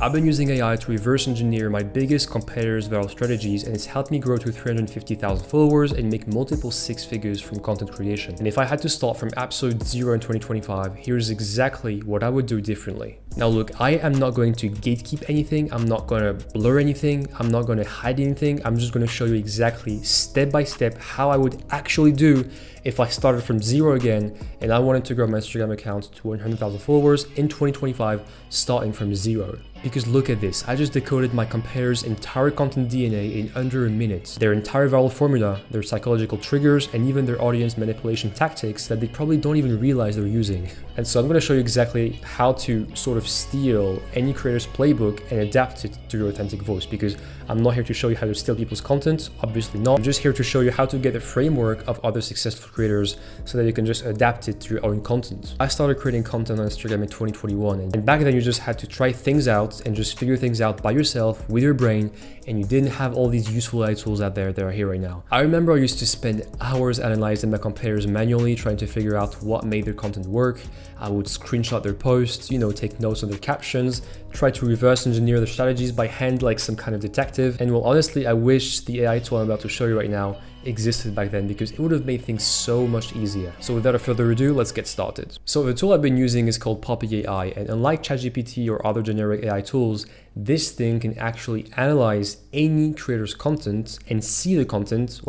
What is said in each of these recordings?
I've been using AI to reverse engineer my biggest competitors' viral strategies, and it's helped me grow to 350,000 followers and make multiple six figures from content creation. And if I had to start from absolute zero in 2025, here's exactly what I would do differently. Now look, I am not going to gatekeep anything, I'm not going to blur anything, I'm not going to hide anything, I'm just going to show you exactly step by step how I would actually do if I started from zero again and I wanted to grow my Instagram account to 100,000 followers in 2025 starting from zero. Because look at this, I just decoded my competitors' entire content DNA in under a minute. Their entire viral formula, their psychological triggers, and even their audience manipulation tactics that they probably don't even realize they're using. And so I'm going to show you exactly how to sort of steal any creator's playbook and adapt it to your authentic voice, because I'm not here to show you how to steal people's content, obviously not. I'm just here to show you how to get the framework of other successful creators so that you can just adapt it to your own content. I started creating content on Instagram in 2021, and back then you just had to try things out and just figure things out by yourself with your brain, and you didn't have all these useful AI tools out there that are here right now. I remember I used to spend hours analyzing my competitors manually, trying to figure out what made their content work. I would screenshot their posts, take notes on their captions, try to reverse engineer their strategies by hand like some kind of detective. And well, honestly, I wish the AI tool I'm about to show you right now existed back then, because it would have made things so much easier. So without further ado, let's get started. So the tool I've been using is called Poppy AI, and unlike ChatGPT or other generic AI tools, this thing can actually analyze any creator's content and see the content,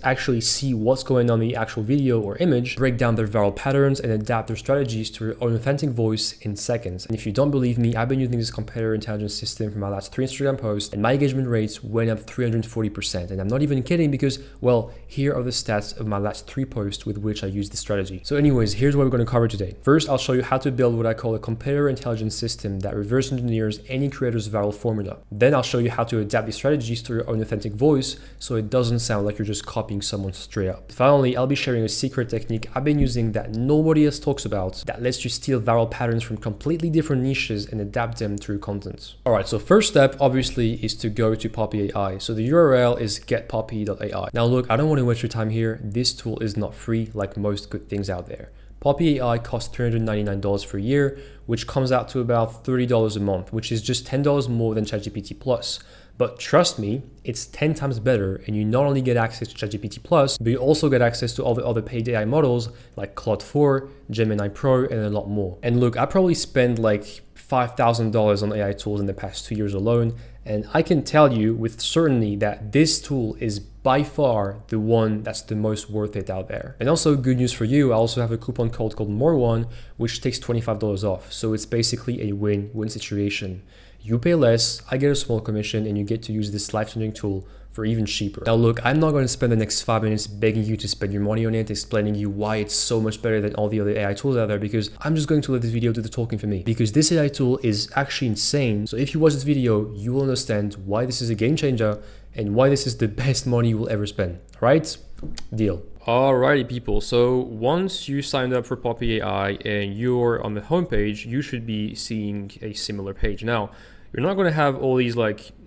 actually see what's going on in the actual video or image, break down their viral patterns, and adapt their strategies to your own authentic voice in seconds. And if you don't believe me, I've been using this competitor intelligence system for my last 3 Instagram posts, and my engagement rates went up 340%. And I'm not even kidding, because, well, here are the stats of my last 3 posts with which I used this strategy. So anyways, here's what we're going to cover today. First, I'll show you how to build what I call a competitor intelligence system that reverse engineers any creator's viral formula. Then I'll show you how to adapt these strategies to your own authentic voice so it doesn't sound like you're just copying someone straight up. Finally, I'll be sharing a secret technique I've been using that nobody else talks about that lets you steal viral patterns from completely different niches and adapt them to your content. Alright, so first step obviously is to go to Poppy AI. So the URL is getpoppy.ai. Now look, I don't want to waste your time here. This tool is not free like most good things out there. Poppy AI costs $399 for a year, which comes out to about $30 a month, which is just $10 more than ChatGPT Plus. But trust me, it's 10 times better, and you not only get access to ChatGPT Plus, but you also get access to all the other paid AI models like Claude 4, Gemini Pro, and a lot more. And look, I probably spent like $5,000 on AI tools in the past 2 years alone, and I can tell you with certainty that this tool is by far the one that's the most worth it out there. And also, good news for you, I also have a coupon code called MORE1, which takes $25 off. So it's basically a win-win situation. You pay less, I get a small commission, and you get to use this life-changing tool for even cheaper. Now look, I'm not going to spend the next 5 minutes begging you to spend your money on it, explaining you why it's so much better than all the other AI tools out there, because I'm just going to let this video do the talking for me, because this AI tool is actually insane. So if you watch this video, you will understand why this is a game changer and why this is the best money you will ever spend. All right? Deal. Alrighty people, so once you signed up for Poppy AI and you're on the homepage, you should be seeing a similar page. Now, you're not going to have all these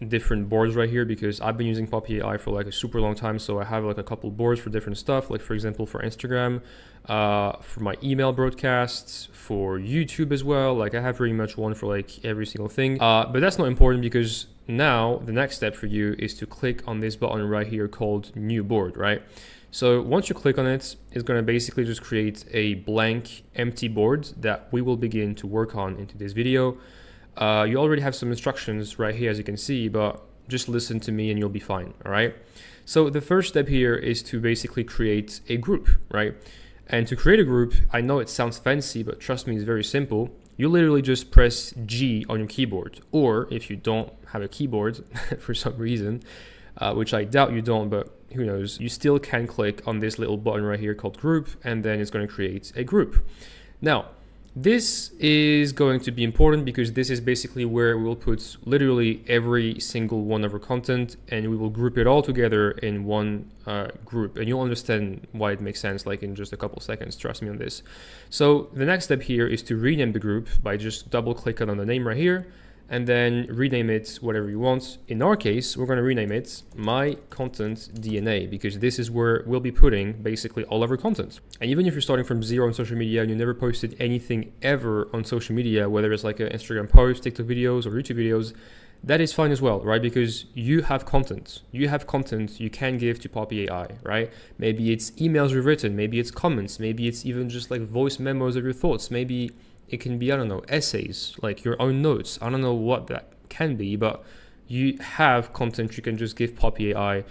different boards right here, because I've been using Poppy AI for a super long time. So I have a couple boards for different stuff, like for example, for Instagram, for my email broadcasts, for YouTube as well. I have pretty much one for every single thing. But that's not important, because now the next step for you is to click on this button right here called New Board, right? So once you click on it, it's going to basically just create a blank, empty board that we will begin to work on into this video. You already have some instructions right here, as you can see, but just listen to me and you'll be fine, all right? So the first step here is to basically create a group, right? And to create a group, I know it sounds fancy, but trust me, it's very simple. You literally just press G on your keyboard, or if you don't have a keyboard for some reason, which I doubt you don't, but who knows, you still can click on this little button right here called group, and then it's going to create a group. Now, this is going to be important because this is basically where we will put literally every single one of our content, and we will group it all together in one group, and you'll understand why it makes sense in just a couple seconds, trust me on this. So the next step here is to rename the group by just double clicking on the name right here. and then rename it whatever you want. In our case, we're going to rename it My Content DNA, because this is where we'll be putting basically all of our content. And even if you're starting from zero on social media and you never posted anything ever on social media, whether it's like an Instagram post, TikTok videos, or YouTube videos, that is fine as well, right? Because you have content. You have content you can give to Poppy AI, right? Maybe it's emails you've written, maybe it's comments, maybe it's even just like voice memos of your thoughts, maybe it can be, I don't know, essays, like your own notes. I don't know what that can be, but you have content you can just give Poppy AI,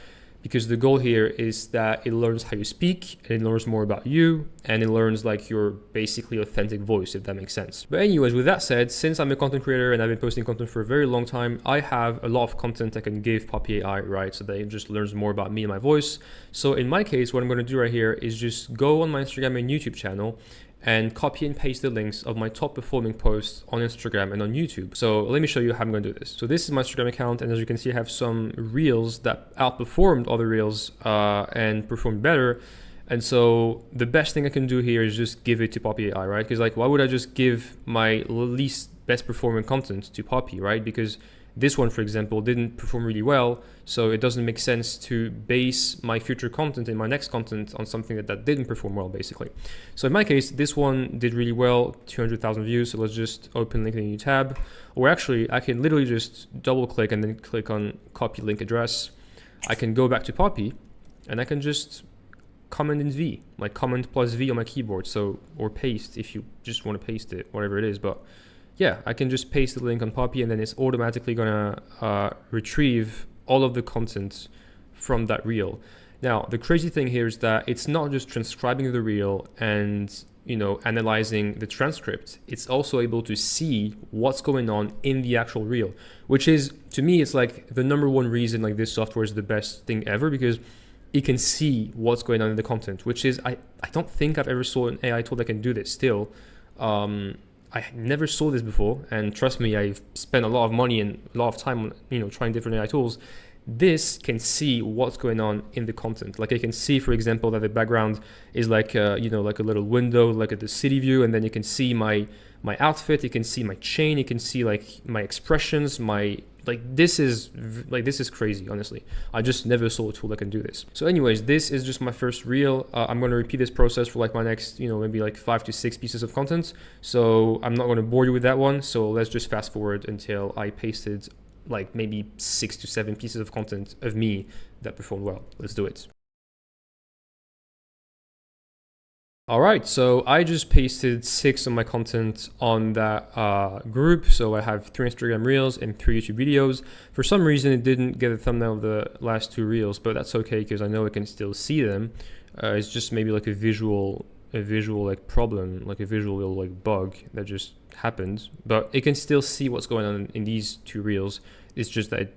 because the goal here is that it learns how you speak, and it learns more about you, and it learns like your basically authentic voice, if that makes sense. But anyways, with that said, since I'm a content creator and I've been posting content for a very long time, I have a lot of content I can give Poppy AI, right? So that it just learns more about me and my voice. So in my case, what I'm going to do right here is just go on my Instagram and YouTube channel and copy and paste the links of my top performing posts on Instagram and on YouTube. So let me show you how I'm going to do this. So this is my Instagram account, and as you can see, I have some reels that outperformed other reels and performed better. And so the best thing I can do here is just give it to Poppy AI, right? Because like, why would I just give my least best performing content to Poppy, right? Because this one, for example, didn't perform really well, so it doesn't make sense to base my future content and my next content on something that didn't perform well, basically. So in my case, this one did really well, 200,000 views, so let's just open link in a new tab. Or actually, I can literally just double click and then click on copy link address. I can go back to Poppy, and I can just comment in V, like comment plus V on my keyboard, so, or paste if you just want to paste it, whatever it is, but yeah, I can just paste the link on Poppy, and then it's automatically gonna retrieve all of the content from that reel. Now, the crazy thing here is that it's not just transcribing the reel and, you know, analyzing the transcript. It's also able to see what's going on in the actual reel, which is, to me, it's like the number one reason like this software is the best thing ever, because it can see what's going on in the content, which is, I don't think I've ever saw an AI tool that can do this still. I never saw this before, and trust me, I've spent a lot of money and a lot of time on, you know, trying different AI tools. This can see what's going on in the content. Like, I can see, for example, that the background is like, you know, like a little window, like at the city view, and then you can see my outfit, you can see my chain, you can see like my expressions, this is crazy, honestly. I just never saw a tool that can do this. So anyways, this is just my first reel. I'm going to repeat this process for like my next, you know, maybe like 5 to 6 pieces of content. So I'm not going to bore you with that one. So let's just fast forward until I pasted like maybe 6 to 7 pieces of content of me that performed well. Let's do it. All right, so I just pasted 6 of my content on that group. So I have 3 Instagram reels and 3 YouTube videos. For some reason, it didn't get a thumbnail of the last 2 reels, but that's okay because I know I can still see them. It's just maybe like a visual like problem, like a visual like bug that just happened. But it can still see what's going on in these 2 reels. It's just that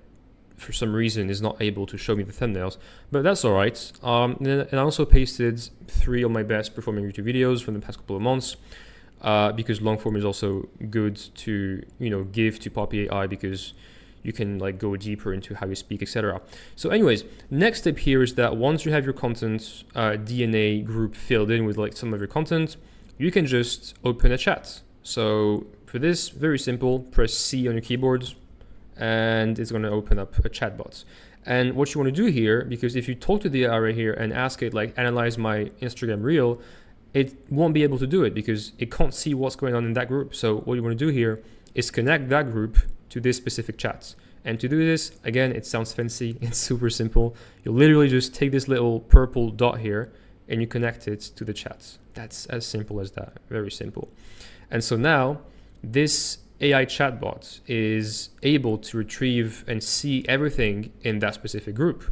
for some reason is not able to show me the thumbnails, but that's all right. And I also pasted 3 of my best performing YouTube videos from the past couple of months, because long form is also good to, you know, give to Poppy AI, because you can like go deeper into how you speak, etc. So anyways, next step here is that once you have your content DNA group filled in with like some of your content, you can just open a chat. So for this, very simple, press C on your keyboard, and it's going to open up a chatbot. And what you want to do here, because if you talk to the AI right here and ask it like analyze my Instagram reel, it won't be able to do it because it can't see what's going on in that group. So what you want to do here is connect that group to this specific chat. And to do this, again, it sounds fancy, it's super simple. You literally just take this little purple dot here and you connect it to the chat. That's as simple as that, very simple. And so now this AI chatbot is able to retrieve and see everything in that specific group.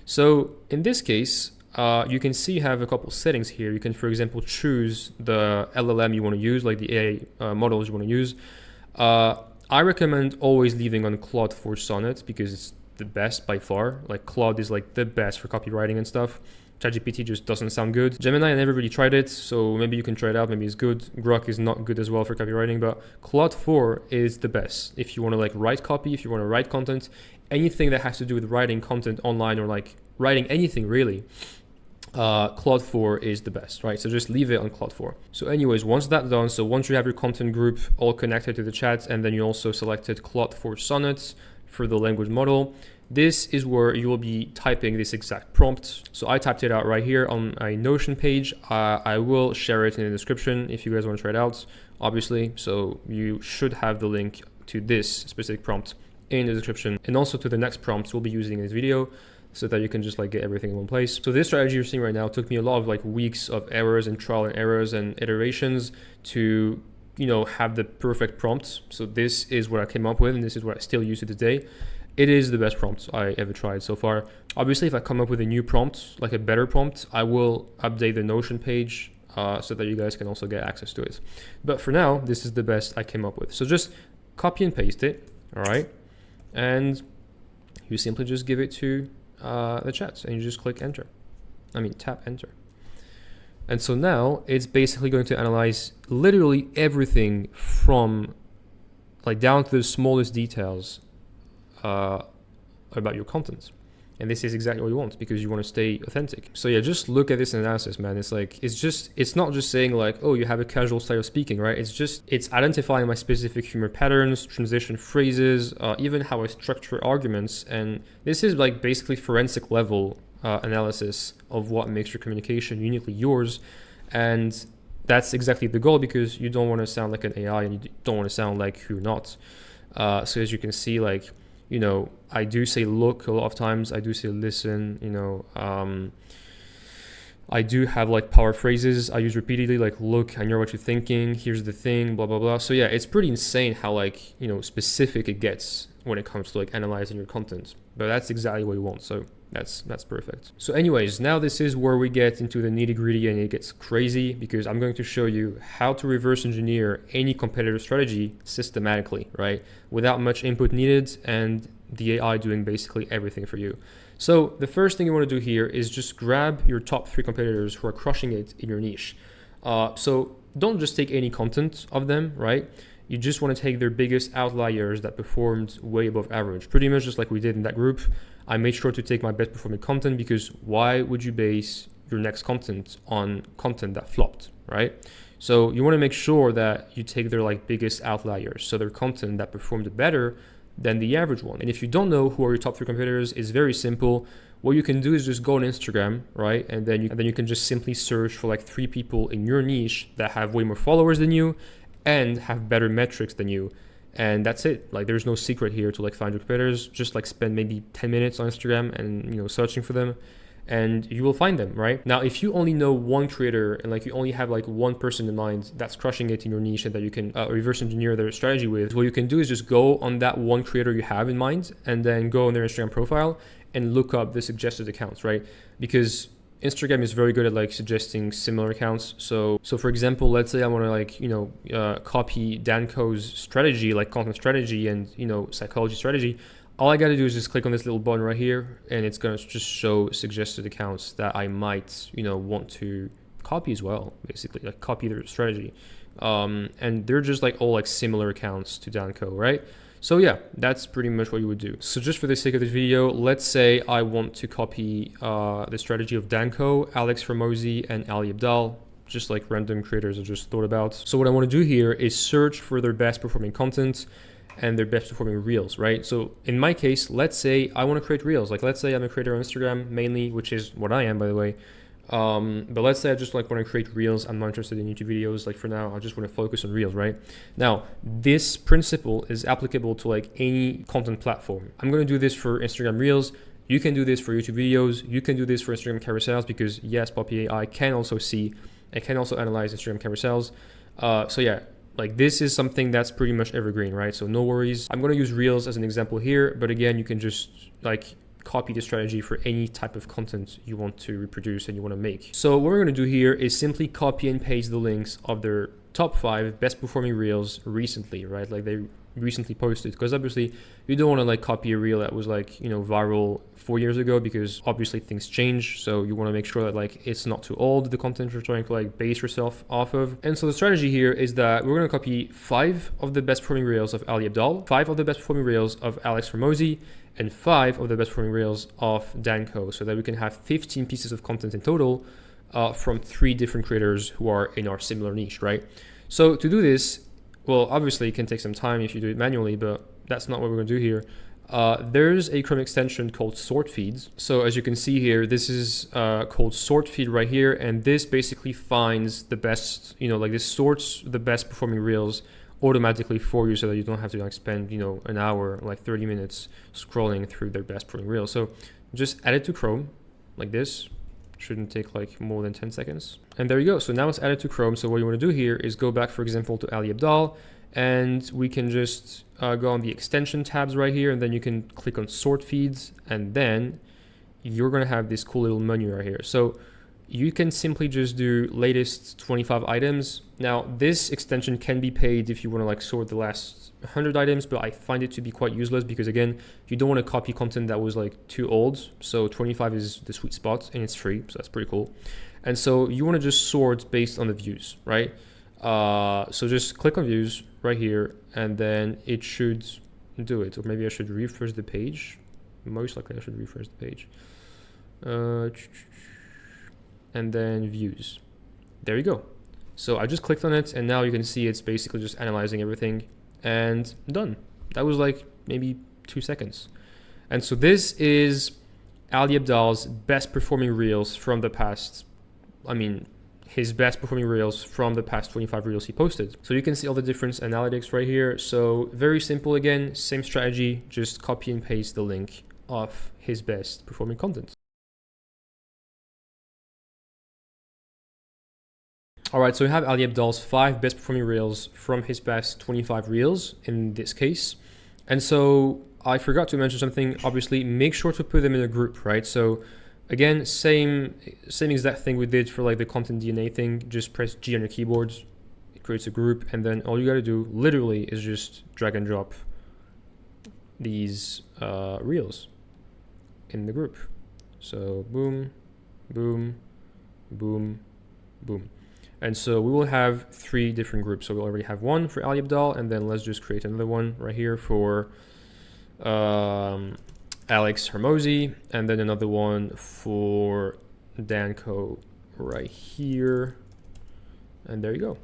So in this case, you can see you have a couple settings here. You can, for example, choose the LLM you want to use, like the AI models you want to use. I recommend always leaving on Claude 4 Sonnet because it's the best by far. Like Claude is like the best for copywriting and stuff. ChatGPT just doesn't sound good. Gemini, I never really tried it, so maybe you can try it out, maybe it's good. Grok is not good as well for copywriting, but Claude 4 is the best. If you want to like write copy, if you want to write content, anything that has to do with writing content online or like writing anything really, Claude 4 is the best, right? So just leave it on Claude 4. So anyways, once that's done, so once you have your content group all connected to the chat, and then you also selected Claude 4 Sonnet for the language model, this is where you will be typing this exact prompt. So I typed it out right here on a Notion page. I will share it in the description if you guys want to try it out, obviously. So you should have the link to this specific prompt in the description, and also to the next prompts we'll be using in this video, so that you can just like get everything in one place. So this strategy you're seeing right now took me a lot of like weeks of errors and trial and errors and iterations to, you know, have the perfect prompt. So this is what I came up with, and this is what I still use to this day. It is the best prompt I ever tried so far. Obviously, if I come up with a new prompt, like a better prompt, I will update the Notion page so that you guys can also get access to it. But for now, this is the best I came up with. So just copy and paste it, all right? And you simply just give it to the chat, and you just click enter. Tap enter. And so now it's basically going to analyze literally everything from like down to the smallest details about your content. And this is exactly what you want, because you want to stay authentic. So yeah, just look at this analysis, man. It's like, it's not just saying like, oh, you have a casual style of speaking, right? It's identifying my specific humor patterns, transition phrases, even how I structure arguments. And this is like basically forensic level analysis of what makes your communication uniquely yours. And that's exactly the goal, because you don't want to sound like an AI, and you don't want to sound like who you're not. So as you can see, like, you know, I do say look a lot of times. I do say listen, you know. I do have like power phrases I use repeatedly, like look, I know what you're thinking, here's the thing, blah, blah, blah. So yeah, it's pretty insane how like, you know, specific it gets when it comes to like analyzing your content. But that's exactly what you want. So that's perfect. So anyways, now this is where we get into the nitty gritty, and it gets crazy, because I'm going to show you how to reverse engineer any competitor strategy systematically, right? Without much input needed, and the AI doing basically everything for you. So the first thing you want to do here is just grab your top 3 competitors who are crushing it in your niche. So don't just take any content of them, right? You just want to take their biggest outliers that performed way above average, pretty much just like we did in that group. I made sure to take my best performing content, because why would you base your next content on content that flopped, right? So you want to make sure that you take their like biggest outliers, so their content that performed better than the average one. And if you don't know who are your top 3 competitors, it's very simple. What you can do is just go on Instagram, right? And then you can just simply search for like 3 people in your niche that have way more followers than you and have better metrics than you. And that's it. Like, there's no secret here to like find your competitors. Just like spend maybe 10 minutes on Instagram and, you know, searching for them, and you will find them, right? Now, if you only know one creator and like you only have like one person in mind that's crushing it in your niche and that you can reverse engineer their strategy with, what you can do is just go on that one creator you have in mind, and then go on their Instagram profile and look up the suggested accounts, right? Because Instagram is very good at like suggesting similar accounts. So for example, let's say I want to like, you know, copy Danco's strategy, like content strategy and, you know, psychology strategy. All I got to do is just click on this little button right here, and it's going to just show suggested accounts that I might, you know, want to copy as well, basically, like copy their strategy. And they're just like all like similar accounts to Danco, right? So yeah, that's pretty much what you would do. So just for the sake of this video, let's say I want to copy the strategy of Danco, Alex Hormozi, and Ali Abdaal, just like random creators I just thought about. So what I want to do here is search for their best performing content and their best performing reels, right? So in my case, let's say I want to create reels. Like, let's say I'm a creator on Instagram mainly, which is what I am, by the way. But let's say I just like want to create reels. I'm not interested in YouTube videos. Like for now, I just want to focus on reels, right? Now, this principle is applicable to like any content platform. I'm going to do this for Instagram reels. You can do this for YouTube videos. You can do this for Instagram carousels, because yes, Poppy AI can also see, it can also analyze Instagram carousels. So yeah, like this is something that's pretty much evergreen, right? So no worries. I'm going to use reels as an example here, but again, you can just like copy the strategy for any type of content you want to reproduce and you want to make. So what we're going to do here is simply copy and paste the links of their top 5 best performing reels recently, right? Like they recently posted, because obviously you don't want to like copy a reel that was like, you know, viral 4 years ago, because obviously things change. So you want to make sure that like it's not too old, the content you're trying to like base yourself off of. And so the strategy here is that we're going to copy 5 of the best performing reels of Ali Abdaal, 5 of the best performing reels of Alex Hormozi, and 5 of the best performing reels of Danko, so that we can have 15 pieces of content in total from 3 different creators who are in our similar niche, right? So to do this, well, obviously it can take some time if you do it manually, but that's not what we're going to do here. There's a Chrome extension called Sort Feeds. So as you can see here, this is called Sort Feed right here, and this basically finds the best, you know, like this sorts the best performing reels automatically for you, so that you don't have to like spend, you know, an hour, like 30 minutes scrolling through their best performing reels. So just add it to Chrome like this. Shouldn't take like more than 10 seconds. And there you go. So now it's added to Chrome. So what you want to do here is go back, for example, to Ali Abdaal, and we can just go on the extension tabs right here, and then you can click on Sort Feeds, and then you're going to have this cool little menu right here. So you can simply just do latest 25 items. Now this extension can be paid if you want to like sort the last 100 items, but I find it to be quite useless, because again, you don't want to copy content that was like too old. So 25 is the sweet spot, and it's free, so that's pretty cool. And so you want to just sort based on the views, right? So just click on views right here, and then it should do it. Or maybe I should refresh the page. Most likely I should refresh the page. And then views. There you go. So I just clicked on it, and now you can see it's basically just analyzing everything, and done. That was like maybe 2 seconds. And so this is Ali Abdaal's best performing reels from the past, I mean, his best performing reels from the past 25 reels he posted. So you can see all the different analytics right here. So very simple, again, same strategy, just copy and paste the link of his best performing content. All right, so we have Ali Abdaal's 5 best performing reels from his past 25 reels in this case. And so I forgot to mention something. Obviously, make sure to put them in a group, right? So again, same exact thing we did for like the content DNA thing. Just press G on your keyboard, it creates a group, and then all you gotta do literally is just drag and drop these reels in the group. So boom, boom, boom, boom. And so we will have 3 different groups. So we already have one for Ali Abdaal, and then let's just create another one right here for Alex Hormozi, and then another one for Danko right here. And there you go.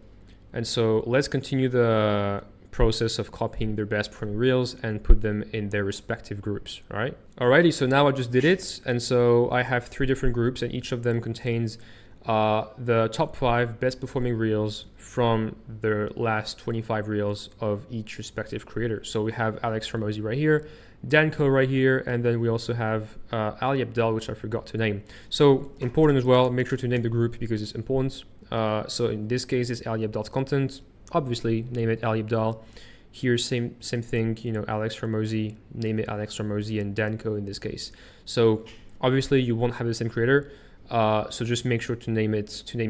And so let's continue the process of copying their best performing reels and put them in their respective groups. All right. Alrighty, so now I just did it. And so I have 3 different groups, and each of them contains the top 5 best performing reels from the last 25 reels of each respective creator. So we have Alex Hormozi right here, Danko right here, and then we also have Ali Abdaal, which I forgot to name. So important as well, make sure to name the group because it's important. So in this case, it's Ali Abdaal's content. Obviously, name it Ali Abdaal. Here, same thing, you know, Alex Hormozi, name it Alex Hormozi, and Danko in this case. So obviously, you won't have the same creator. So just make sure to name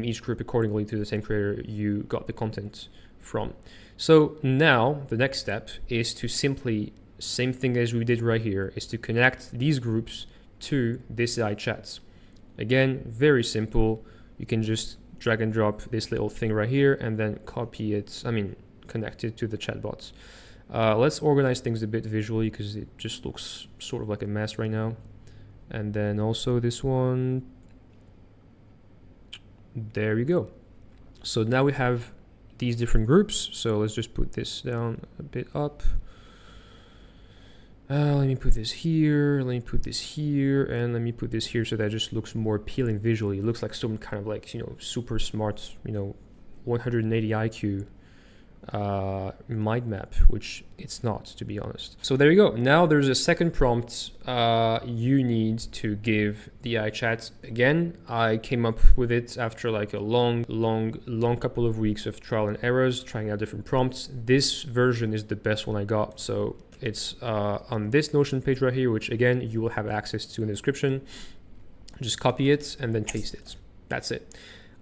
each group accordingly to the same creator you got the content from. So now the next step is to simply, same thing as we did right here, is to connect these groups to this AI chat. Again, very simple. You can just drag and drop this little thing right here and then connect it to the chatbots. Let's organize things a bit visually because it just looks sort of like a mess right now. And then also this one. There you go. So now we have these different groups. So let's just put this down a bit up. Let me put this here, let me put this here, and let me put this here so that just looks more appealing visually. It looks like some kind of like, you know, super smart, you know, 180 IQ mind map, which it's not, to be honest. So there you go. Now there's a second prompt you need to give the AI chat. Again, I came up with it after like a long couple of weeks of trial and errors, trying out different prompts. This version is the best one I got. So it's on this Notion page right here, which again, you will have access to in the description. Just copy it and then paste it. That's it.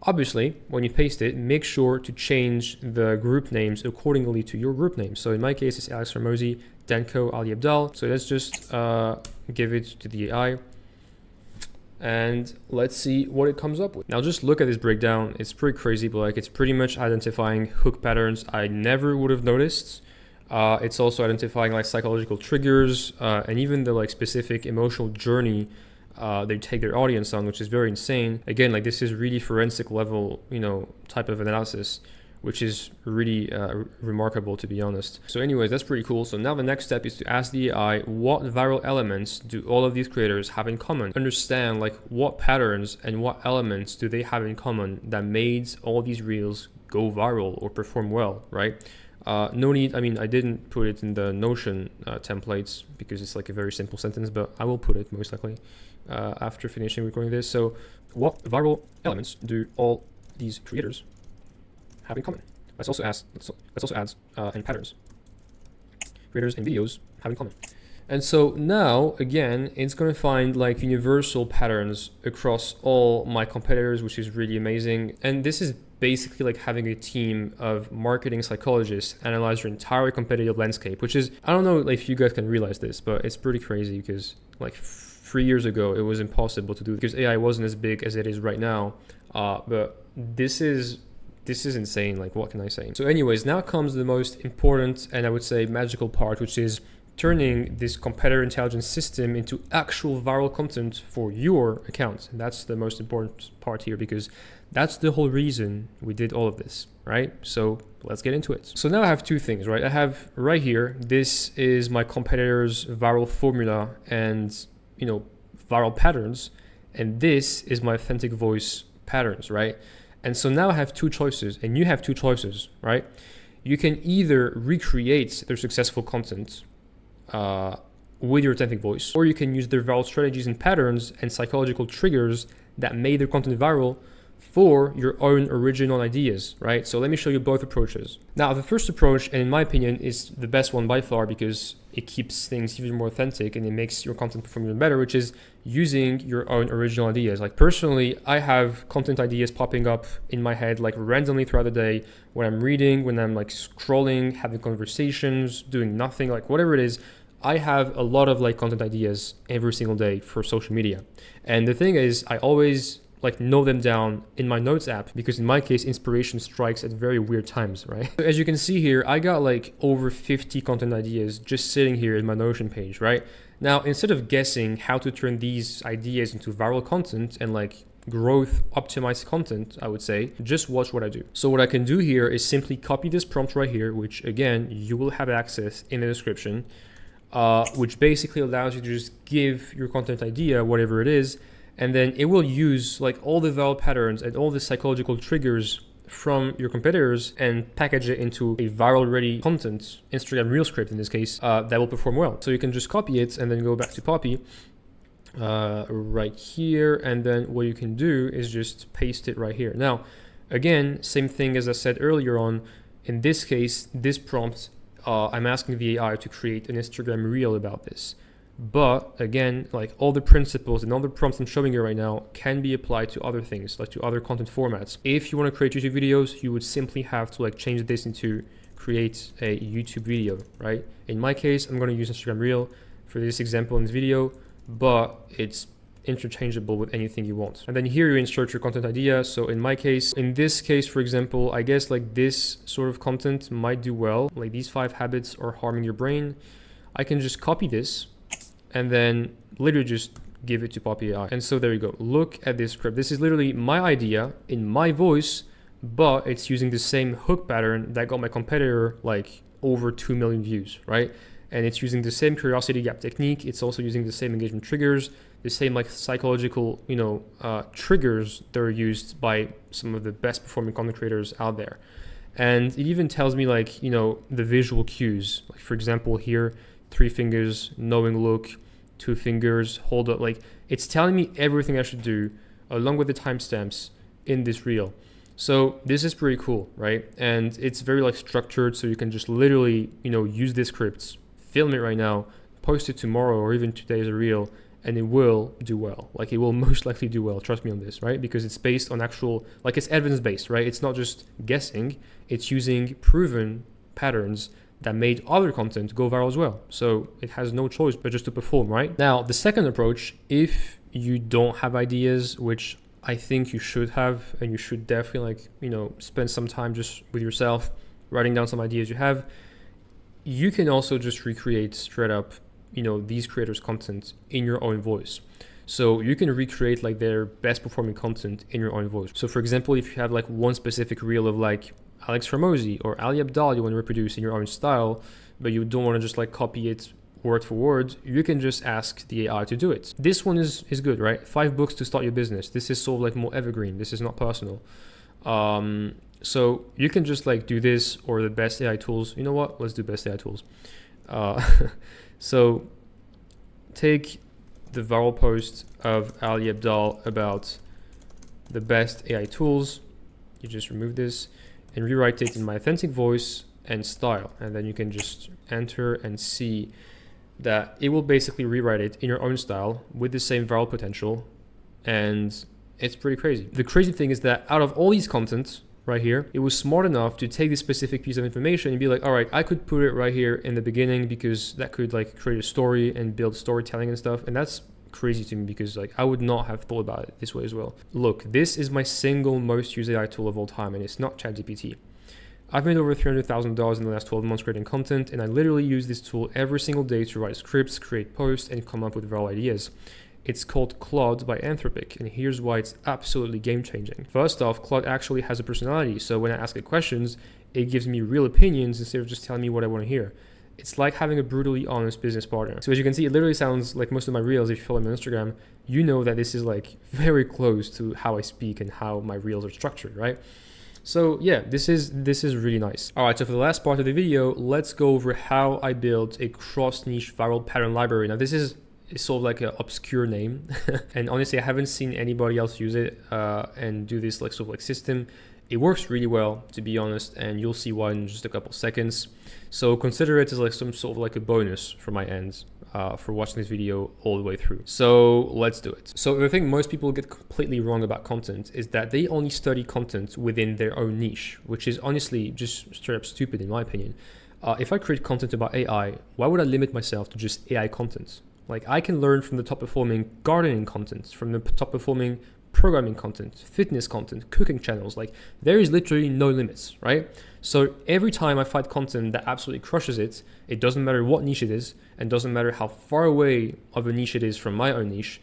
Obviously, when you paste it, make sure to change the group names accordingly to your group name. So in my case, it's Alex Hormozi, Danko, Ali Abdal. So let's just give it to the AI. And let's see what it comes up with. Now just look at this breakdown. It's pretty crazy, but like it's pretty much identifying hook patterns I never would have noticed. It's also identifying like psychological triggers and even the like specific emotional journey they take their audience on, which is very insane. Again, like this is really forensic level, you know, type of analysis, which is really remarkable, to be honest. So anyways, that's pretty cool. So now the next step is to ask the AI, what viral elements do all of these creators have in common? Understand like what patterns and what elements do they have in common that made all these reels go viral or perform well, right? No need, I mean, I didn't put it in the Notion templates because it's like a very simple sentence, but I will put it most likely after finishing recording this. So what viral elements do all these creators have in common? Let's also add and patterns creators and videos have in common. And so now again, it's going to find like universal patterns across all my competitors, which is really amazing. And this is basically like having a team of marketing psychologists analyze your entire competitive landscape, which is, I don't know if you guys can realize this, but it's pretty crazy because like 3 years ago, it was impossible to do because AI wasn't as big as it is right now. But this is insane. Like, what can I say? So anyways, now comes the most important and I would say magical part, which is turning this competitor intelligence system into actual viral content for your account. And that's the most important part here because that's the whole reason we did all of this, right? So let's get into it. So now I have two things, right? I have right here, this is my competitor's viral formula and, you know, viral patterns. And this is my authentic voice patterns, right? And so now I have two choices and you have two choices, right? You can either recreate their successful content with your authentic voice, or you can use their viral strategies and patterns and psychological triggers that made their content viral for your own original ideas, right? So let me show you both approaches. Now, the first approach, and in my opinion, is the best one by far because it keeps things even more authentic and it makes your content perform even better, which is using your own original ideas. Like personally, I have content ideas popping up in my head like randomly throughout the day when I'm reading, when I'm like scrolling, having conversations, doing nothing, like whatever it is. I have a lot of like content ideas every single day for social media. And the thing is, I always like note them down in my notes app because in my case, inspiration strikes at very weird times, right? As you can see here, I got like over 50 content ideas just sitting here in my Notion page, right? Now, instead of guessing how to turn these ideas into viral content and like growth optimized content, I would say, just watch what I do. So what I can do here is simply copy this prompt right here, which again, you will have access in the description, which basically allows you to just give your content idea, whatever it is, and then it will use like all the viral patterns and all the psychological triggers from your competitors and package it into a viral ready content, Instagram Reel script in this case, that will perform well. So you can just copy it and then go back to Poppy right here. And then what you can do is just paste it right here. Now, again, same thing as I said earlier on. In this case, this prompt, I'm asking the AI to create an Instagram Reel about this. But again, like all the principles and all the prompts I'm showing you right now can be applied to other things, like to other content formats. If you want to create YouTube videos, you would simply have to like change this into create a YouTube video, right? In my case, I'm going to use Instagram Reel for this example in this video, but it's interchangeable with anything you want. And then here you insert your content idea. So in my case, in this case, for example, I guess like this sort of content might do well, like these 5 habits are harming your brain. I can just copy this and then literally just give it to Poppy AI. And so there you go. Look at this script. This is literally my idea in my voice, but it's using the same hook pattern that got my competitor like over 2 million views, right? And it's using the same curiosity gap technique. It's also using the same engagement triggers, the same like psychological, triggers that are used by some of the best performing content creators out there. And it even tells me like, the visual cues. Like for example, here, 3 fingers, knowing look, 2 fingers, hold up. Like it's telling me everything I should do along with the timestamps in this reel. So this is pretty cool, right? And it's very like structured. So you can just literally, use this script, film it right now, post it tomorrow or even today as a reel, and it will do well. Like, it will most likely do well. Trust me on this, right? Because it's based on actual, like, it's evidence-based, right? It's not just guessing. It's using proven patterns that made other content go viral as well. So it has no choice but just to perform, right? Now, the second approach, if you don't have ideas, which I think you should have, and you should definitely, like, you know, spend some time just with yourself, writing down some ideas you have, you can also just recreate straight up, you know, these creators' content in your own voice. So you can recreate like their best performing content in your own voice. So for example, if you have like one specific reel of like Alex Hormozi or Ali Abdaal you want to reproduce in your own style, but you don't want to just like copy it word for word, you can just ask the AI to do it. This one is good, right? 5 books to start your business. This is sort of like more evergreen. This is not personal. So you can just like do this, or the best AI tools. You know what? Let's do best AI tools. So take the viral post of Ali Abdaal about the best AI tools. You just remove this and rewrite it in my authentic voice and style. And then you can just enter and see that it will basically rewrite it in your own style with the same viral potential. And it's pretty crazy. The crazy thing is that out of all these content right here, it was smart enough to take this specific piece of information and be like, all right, I could put it right here in the beginning because that could like create a story and build storytelling and stuff. And that's crazy to me because like I would not have thought about it this way as well. Look, this is my single most used AI tool of all time, and it's not ChatGPT. I've made over $300,000 in the last 12 months creating content, and I literally use this tool every single day to write scripts, create posts, and come up with viral ideas. It's called Claude by Anthropic, and here's why it's absolutely game-changing. First off, Claude actually has a personality, so when I ask it questions, it gives me real opinions instead of just telling me what I want to hear. It's like having a brutally honest business partner. So as you can see, it literally sounds like most of my reels. If you follow me on Instagram, you know that this is like very close to how I speak and how my reels are structured, right? So yeah, this is really nice. All right, so for the last part of the video, let's go over how I built a cross-niche viral pattern library. Now this is sort of like an obscure name, and honestly, I haven't seen anybody else use it and do this like sort of like system. It works really well, to be honest, and you'll see why in just a couple seconds. So consider it as like some sort of like a bonus from my end for watching this video all the way through. So let's do it. So the thing most people get completely wrong about content is that they only study content within their own niche, which is honestly just straight up stupid in my opinion. If I create content about AI, why would I limit myself to just AI content? Like, I can learn from the top performing gardening content, from the top performing programming content, fitness content, cooking channels. Like, there is literally no limits, right? So every time I find content that absolutely crushes it, it doesn't matter what niche it is, and doesn't matter how far away of a niche it is from my own niche,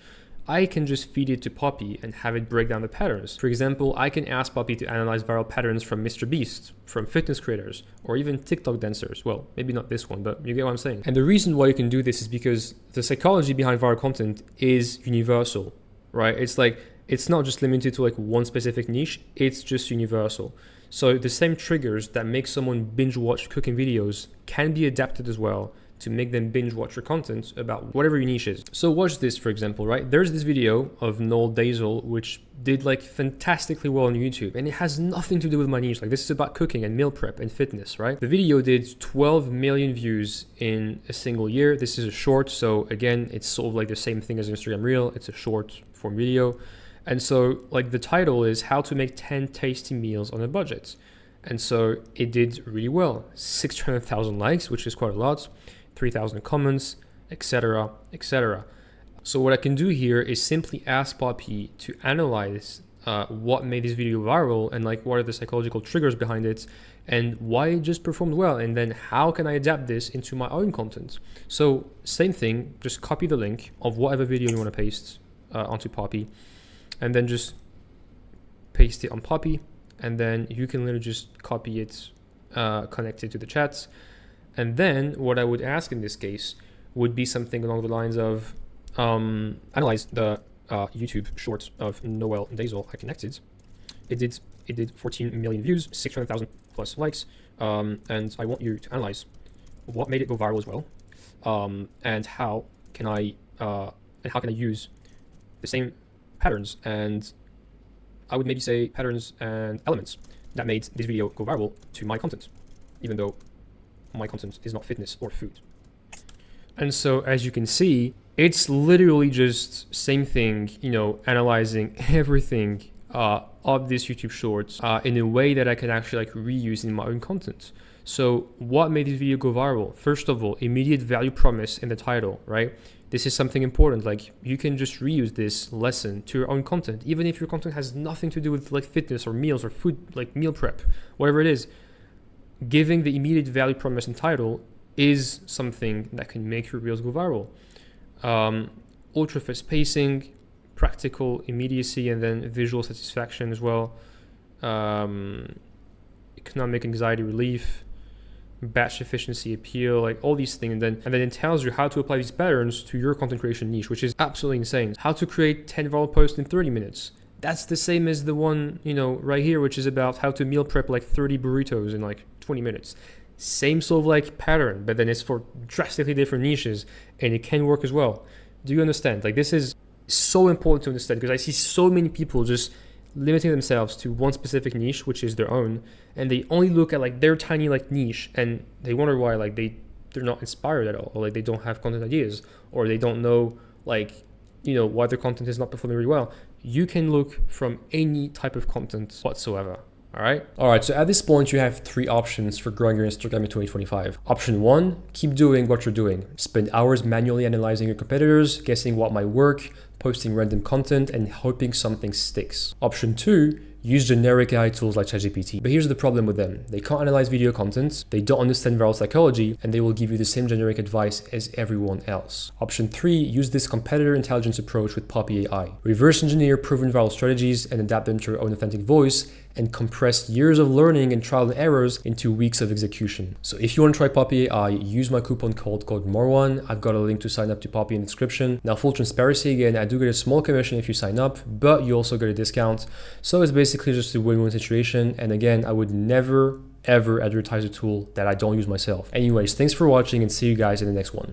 I can just feed it to Poppy and have it break down the patterns. For example, I can ask Poppy to analyze viral patterns from Mr. Beast, from fitness creators, or even TikTok dancers. Well, maybe not this one, but you get what I'm saying. And the reason why you can do this is because the psychology behind viral content is universal, right? It's like, it's not just limited to like one specific niche, it's just universal. So the same triggers that make someone binge watch cooking videos can be adapted as well to make them binge watch your content about whatever your niche is. So watch this, for example, right? There's this video of Noel Dazel, which did like fantastically well on YouTube, and it has nothing to do with my niche. Like, this is about cooking and meal prep and fitness, right? The video did 12 million views in a single year. This is a short, so again, it's sort of like the same thing as an Instagram Reel. It's a short form video. And so like the title is how to make 10 tasty meals on a budget. And so it did really well. 600,000 likes, which is quite a lot. 3,000 comments, etc., etc. So what I can do here is simply ask Poppy to analyze what made this video viral and like what are the psychological triggers behind it and why it just performed well, and then how can I adapt this into my own content. So same thing, just copy the link of whatever video you want to paste onto Poppy, and then just paste it on Poppy, and then you can literally just copy it, connect it to the chats. And then what I would ask in this case would be something along the lines of analyze the YouTube shorts of Noel Dazel I connected. It did 14 million views, 600,000 plus likes, and I want you to analyze what made it go viral as well, and how can I use the same patterns, and I would maybe say patterns and elements that made this video go viral to my content, even though my content is not fitness or food. And so as you can see, It's literally just same thing, analyzing everything of this YouTube Shorts in a way that I can actually like reuse in my own content. So what made this video go viral? First of all, immediate value promise in the title, right? This is something important. Like, you can just reuse this lesson to your own content, even if your content has nothing to do with like fitness or meals or food, like meal prep, whatever it is. Giving the immediate value promise in title is something that can make your reels go viral. Ultra fast pacing, practical immediacy, and then visual satisfaction as well. Economic anxiety relief, batch efficiency appeal, like all these things, and then it tells you how to apply these patterns to your content creation niche, which is absolutely insane. How to create 10 viral posts in 30 minutes. That's the same as the one, right here, which is about how to meal prep like 30 burritos in like 20 minutes. Same sort of like pattern, but then it's for drastically different niches, and it can work as well. Do you understand? Like, this is so important to understand, because I see so many people just limiting themselves to one specific niche, which is their own, and they only look at like their tiny like niche, and they wonder why like they're not inspired at all, or like they don't have content ideas, or they don't know like why their content is not performing really well. You can look from any type of content whatsoever. All right, so at this point, you have 3 options for growing your Instagram in 2025. Option 1, keep doing what you're doing. Spend hours manually analyzing your competitors, guessing what might work, posting random content, and hoping something sticks. Option 2, use generic AI tools like ChatGPT. But here's the problem with them. They can't analyze video content, they don't understand viral psychology, and they will give you the same generic advice as everyone else. Option 3, use this competitor intelligence approach with Poppy AI. Reverse engineer proven viral strategies and adapt them to your own authentic voice, and compress years of learning and trial and errors into weeks of execution. So if you want to try Poppy AI, use my coupon code MORWAN. I've got a link to sign up to Poppy in the description. Now, full transparency again, I do get a small commission if you sign up, but you also get a discount. So it's basically just a win-win situation. And again, I would never, ever advertise a tool that I don't use myself. Anyways, thanks for watching, and see you guys in the next one.